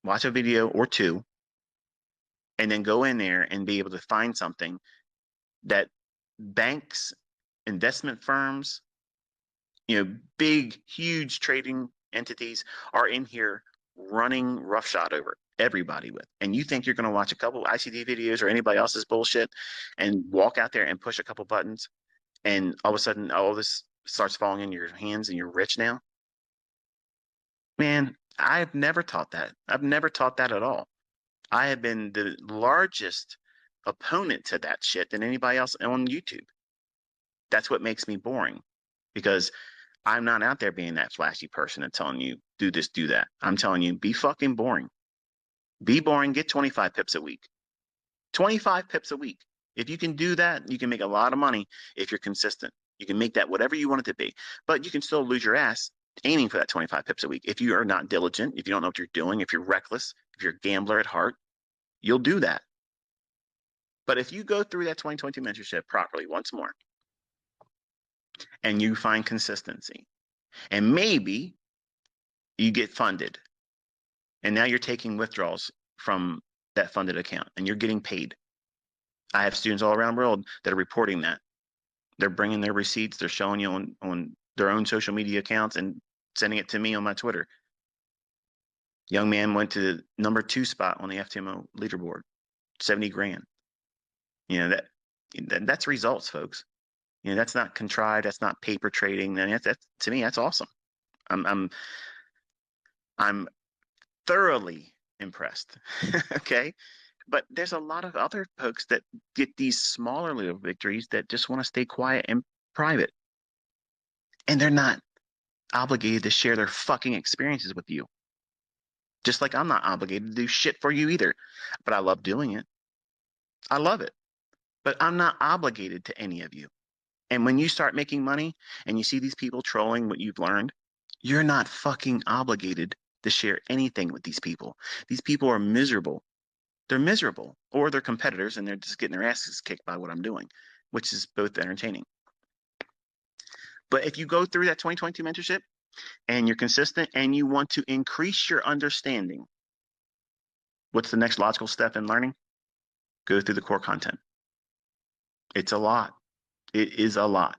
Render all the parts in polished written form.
watch a video or two, and then go in there and be able to find something that banks, investment firms, big, huge trading entities are in here running roughshod over everybody with. And you think you're going to watch a couple ICT videos or anybody else's bullshit and walk out there and push a couple buttons, and all of a sudden all of this starts falling in your hands and you're rich now? Man, I've never taught that. I've never taught that at all. I have been the largest opponent to that shit than anybody else on YouTube. That's what makes me boring, because I'm not out there being that flashy person and telling you, do this, do that. I'm telling you, be fucking boring. Be boring, get 25 pips a week. 25 pips a week. If you can do that, you can make a lot of money if you're consistent. You can make that whatever you want it to be, but you can still lose your ass aiming for that 25 pips a week. If you are not diligent, if you don't know what you're doing, if you're reckless, if you're a gambler at heart, you'll do that. But if you go through that 2020 mentorship properly once more and you find consistency, and maybe you get funded, and now you're taking withdrawals from that funded account and you're getting paid. I have students all around the world that are reporting that. They're bringing their receipts. They're showing you on their own social media accounts and sending it to me on my Twitter. Young man went to the number 2 spot on the FTMO leaderboard, 70 grand. That's results, folks. That's not contrived. That's not paper trading. And that's to me, that's awesome. I'm thoroughly impressed. Okay. But there's a lot of other folks that get these smaller little victories that just want to stay quiet and private. And they're not obligated to share their fucking experiences with you. Just like I'm not obligated to do shit for you either. But I love doing it. I love it. But I'm not obligated to any of you. And when you start making money and you see these people trolling what you've learned, you're not fucking obligated to share anything with these people. These people are miserable. They're miserable, or they're competitors and they're just getting their asses kicked by what I'm doing, which is both entertaining. But if you go through that 2022 mentorship and you're consistent and you want to increase your understanding, what's the next logical step in learning? Go through the core content. It's a lot. It is a lot.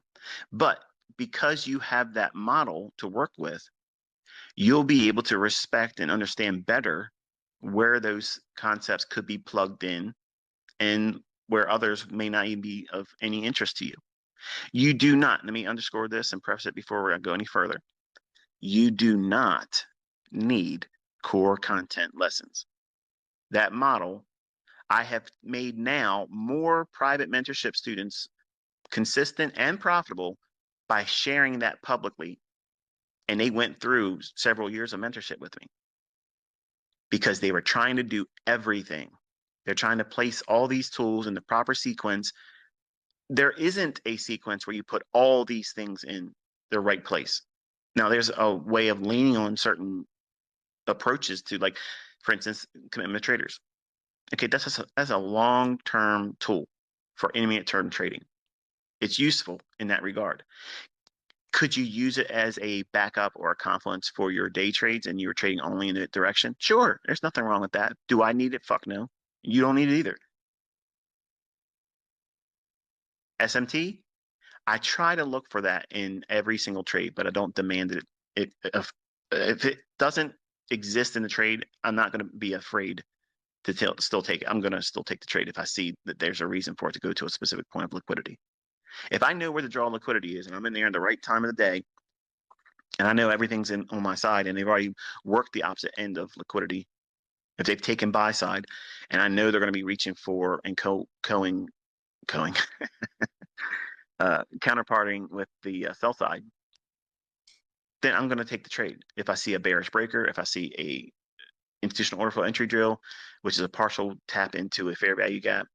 But because you have that model to work with, you'll be able to respect and understand better where those concepts could be plugged in and where others may not even be of any interest to you. You do not, let me underscore this and preface it before I go any further. You do not need core content lessons. That model, I have made now more private mentorship students consistent and profitable by sharing that publicly. And they went through several years of mentorship with me because they were trying to do everything. They're trying to place all these tools in the proper sequence. There isn't a sequence where you put all these things in the right place. Now, there's a way of leaning on certain approaches to, like, for instance, commitment traders. Okay, that's a long-term tool for intermediate-term trading. It's useful in that regard. Could you use it as a backup or a confluence for your day trades and you were trading only in that direction? Sure, there's nothing wrong with that. Do I need it? Fuck no. You don't need it either. SMT, I try to look for that in every single trade, but I don't demand it. If it doesn't exist in the trade, I'm not going to be afraid to still take it. I'm going to still take the trade if I see that there's a reason for it to go to a specific point of liquidity. If I know where the draw liquidity is and I'm in there at the right time of the day, and I know everything's on my side and they've already worked the opposite end of liquidity, if they've taken buy side and I know they're going to be reaching for and counterparting with the sell side, then I'm going to take the trade. If I see a bearish breaker, if I see a institutional order flow entry drill, which is a partial tap into a fair value gap,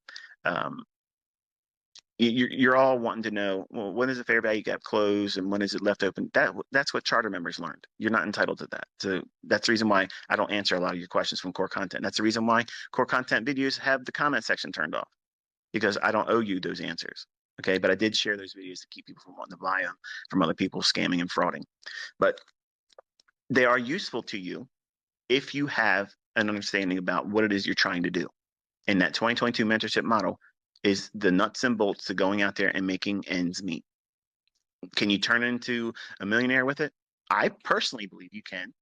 you're all wanting to know, well, when is the fair value gap close and when is it left open? That's what charter members learned. You're not entitled to that. So that's the reason why I don't answer a lot of your questions from core content. That's the reason why core content videos have the comment section turned off, because I don't owe you those answers. Okay, but I did share those videos to keep people from wanting to buy them from other people scamming and frauding. But they are useful to you if you have an understanding about what it is you're trying to do. And that 2022 mentorship model is the nuts and bolts to going out there and making ends meet. Can you turn into a millionaire with it? I personally believe you can.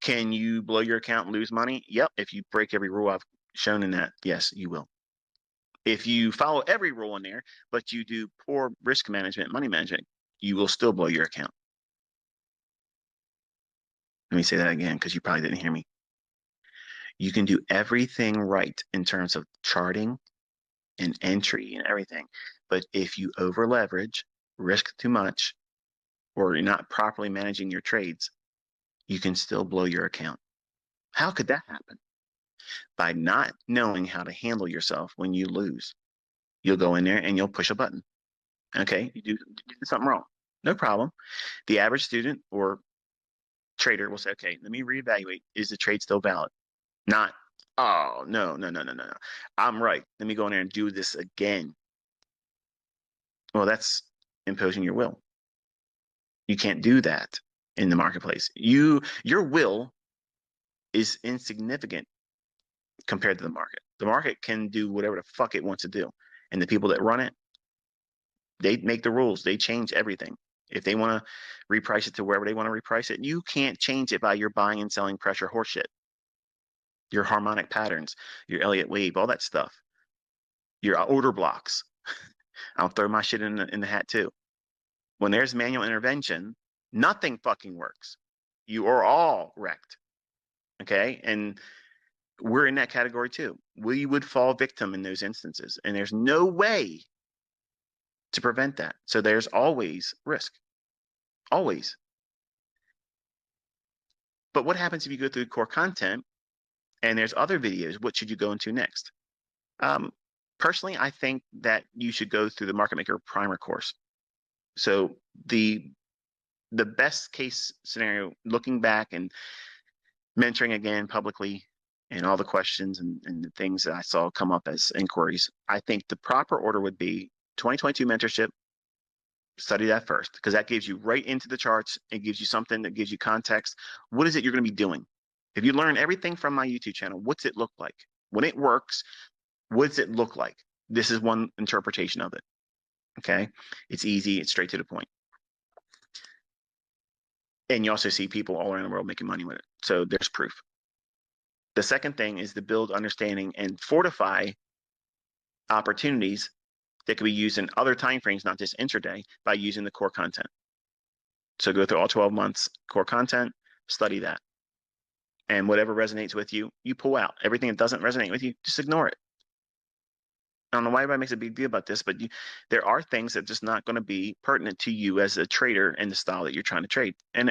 Can you blow your account and lose money? Yep. If you break every rule I've shown in that, yes, you will. If you follow every rule in there, but you do poor risk management, money management, you will still blow your account. Let me say that again because you probably didn't hear me. You can do everything right in terms of charting and entry and everything. But if you over leverage, risk too much, or you're not properly managing your trades, you can still blow your account. How could that happen? By not knowing how to handle yourself when you lose. You'll go in there and you'll push a button. Okay, you did something wrong. No problem. The average student or trader will say, okay, let me reevaluate. Is the trade still valid? Not, oh, no, no, no, no, no, no. I'm right. Let me go in there and do this again. Well, that's imposing your will. You can't do that in the marketplace. Your will is insignificant compared to the market. The market can do whatever the fuck it wants to do. And the people that run it, they make the rules. They change everything. If they want to reprice it to wherever they want to reprice it, you can't change it by your buying and selling pressure horseshit. Your harmonic patterns, your Elliott wave, all that stuff. Your order blocks. I'll throw my shit in the hat too. When there's manual intervention, nothing fucking works. You are all wrecked. Okay? And we're in that category too. We would fall victim in those instances. And there's no way to prevent that. So there's always risk. Always. But what happens if you go through core content and there's other videos? What should you go into next? Personally, I think that you should go through the Market Maker Primer course. So the best case scenario, looking back and mentoring again publicly and all the questions and the things that I saw come up as inquiries, I think the proper order would be 2022 mentorship. Study that first because that gives you right into the charts. It gives you something that gives you context. What is it you're going to be doing? If you learn everything from my YouTube channel, what's it look like? When it works, what does it look like? This is one interpretation of it. Okay. It's easy. It's straight to the point. And you also see people all around the world making money with it. So there's proof. The second thing is to build understanding and fortify opportunities that can be used in other timeframes, not just intraday, by using the core content. So go through all 12 months core content, study that. And whatever resonates with you, you pull out. Everything that doesn't resonate with you, just ignore it. I don't know why everybody makes a big deal about this, but there are things that are just not going to be pertinent to you as a trader and the style that you're trying to trade. And